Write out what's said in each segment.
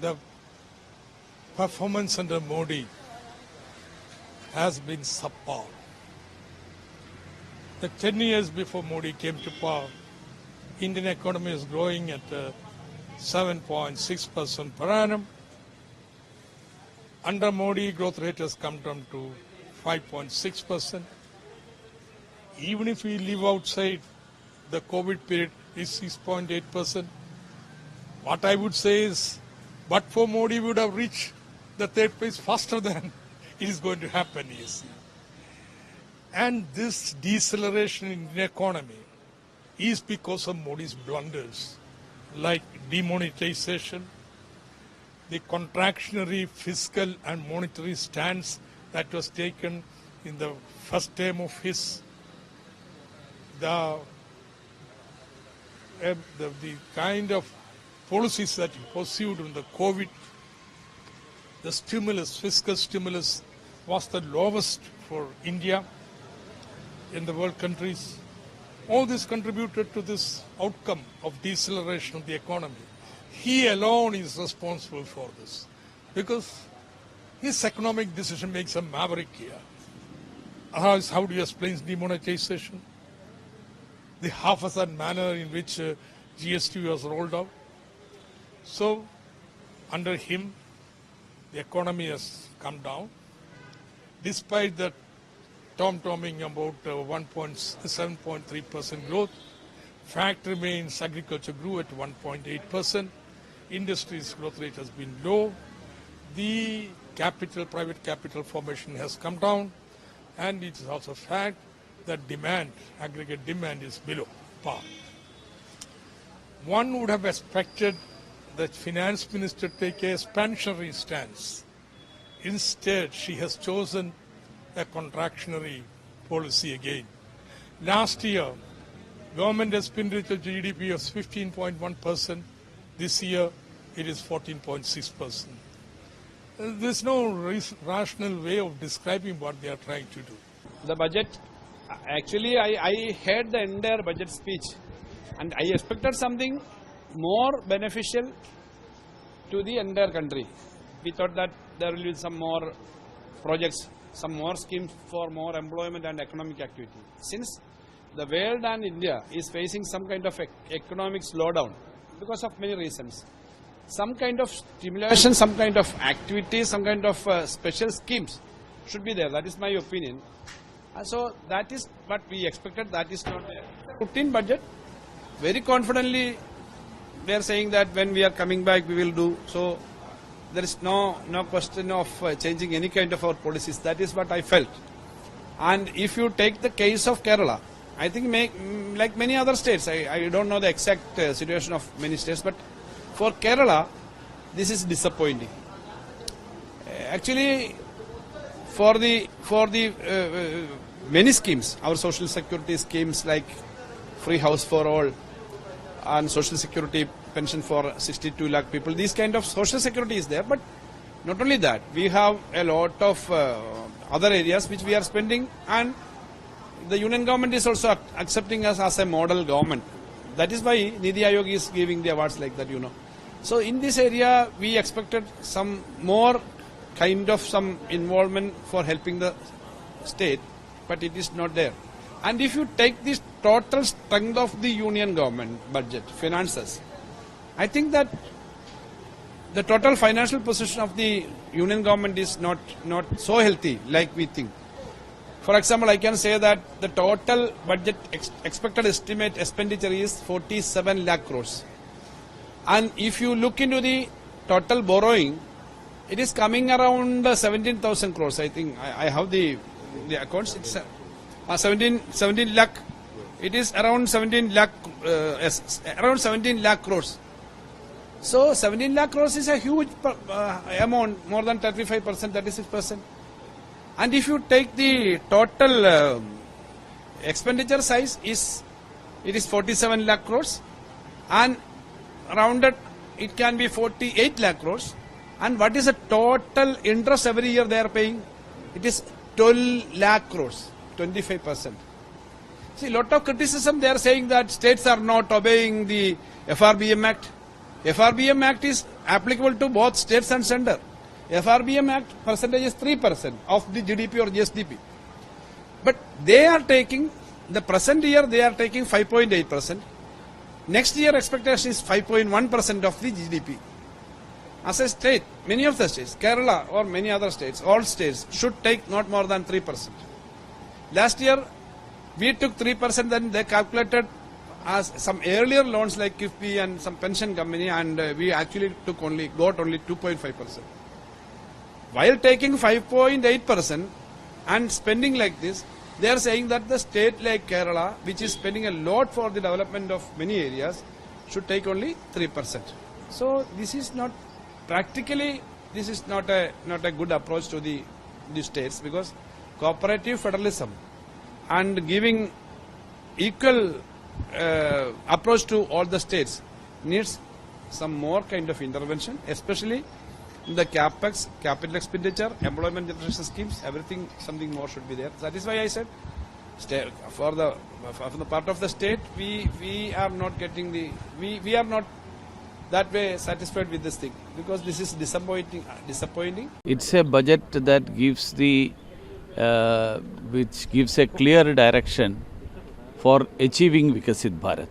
the performance under Modi has been subpar. The 10 years before Modi came to power, Indian economy is growing at 7.6% per annum. Under Modi, growth rate has come down to 5.6%. Even if we live outside the COVID period, is 6.8%. What I would say is, but for Modi, we would have reached the third place faster than it is going to happen, you see. And this deceleration in the economy is because of Modi's blunders, like demonetisation, the contractionary fiscal and monetary stance that was taken in the first term of his, the kind of policies that he pursued in the COVID, the stimulus, fiscal stimulus, was the lowest for India in the world countries. All this contributed to this outcome of deceleration of the economy. He alone is responsible for this because his economic decision makes a maverick here. How do you explain demonetization? The haphazard manner in which GST was rolled out. So, under him, the economy has come down. Despite that tom-tomming about 7.3% growth, fact remains agriculture grew at 1.8%. Industry's growth rate has been low. The private capital formation has come down. And it is also a fact that demand, aggregate demand is below par. One would have expected the finance minister to take a expansionary stance. Instead, she has chosen a contractionary policy again. Last year, government expenditure GDP was 15.1%. This year, it is 14.6%. There's no rational way of describing what they are trying to do. The budget, actually I heard the entire budget speech and I expected something more beneficial to the entire country. We thought that there will be some more projects, some more schemes for more employment and economic activity. Since the world and India is facing some kind of economic slowdown because of many reasons, some kind of stimulation, some kind of activity, some kind of special schemes should be there. That is my opinion. And so that is what we expected. That is not there. Routine budget, very confidently they are saying that when we are coming back we will do. So there is no question of changing any kind of our policies. That is what I felt. And if you take the case of Kerala, I think like many other states, I don't know the exact situation of many states, but for Kerala, this is disappointing. Actually, for the many schemes, our social security schemes like free house for all and social security pension for 62 lakh people, these kind of social security is there. But not only that, we have a lot of other areas which we are spending, and the union government is also accepting us as a model government. That is why Niti Aayog is giving the awards like that, you know. So in this area, we expected some more kind of some involvement for helping the state, but it is not there. And if you take this total strength of the union government budget, finances, I think that the total financial position of the union government is not so healthy like we think. For example, I can say that the total budget expected estimate expenditure is 47 lakh crores. And if you look into the total borrowing, it is coming around 17,000 crores. I think I have the accounts. It's 17 lakh. It is around 17 lakh, around 17 lakh crores. So 17 lakh crores is a huge amount, more than 35%, 36%. And if you take the total expenditure size, it is 47 lakh crores, and rounded it can be 48 lakh crores. And what is the total interest every year they are paying? It is 12 lakh crores, 25%. See, lot of criticism, they are saying that states are not obeying the FRBM Act. FRBM Act is applicable to both states and center. FRBM Act percentage is 3% of the GDP or GSDP. But they are taking, the present year they are taking 5.8%. Next year expectation is 5.1% of the GDP. As a state, many of the states, Kerala or many other states, all states should take not more than 3%. Last year, we took 3%, then they calculated as some earlier loans like KIFBI and some pension company, and we actually got only 2.5%. While taking 5.8% and spending like this, they are saying that the state like Kerala, which is spending a lot for the development of many areas, should take only 3%. So this is not, practically, this is not a good approach to the states, because cooperative federalism and giving equal approach to all the states needs some more kind of intervention, especially in the capex, capital expenditure, employment generation schemes, everything, something more should be there. That is why I said, for the part of the state, we are not getting the, we are not that way satisfied with this thing, because this is disappointing. It's a budget that gives the, which gives a clear direction for achieving Viksit Bharat,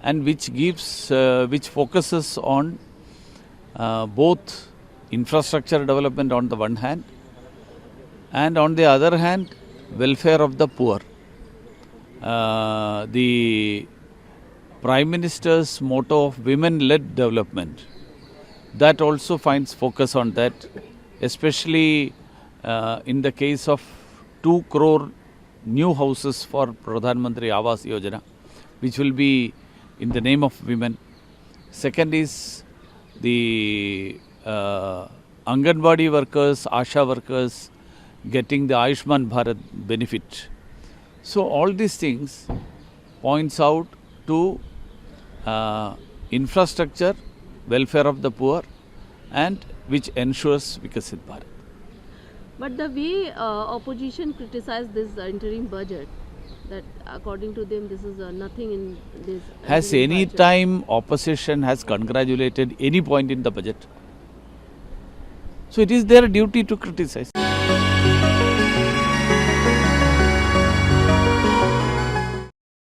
and which gives, which focuses on both infrastructure development on the one hand, and on the other hand, welfare of the poor. The Prime Minister's motto of women-led development, that also finds focus on that, especially in the case of 2 crore new houses for Pradhan Mantri Awas Yojana, which will be in the name of women. Second is the Anganwadi workers, Asha workers getting the Ayushman Bharat benefit. So all these things points out to infrastructure, welfare of the poor, and which ensures Viksit Bharat. But the way opposition criticized this interim budget, that according to them this is nothing in this. Has any budget. time opposition has congratulated any point in the budget? So it is their duty to criticize.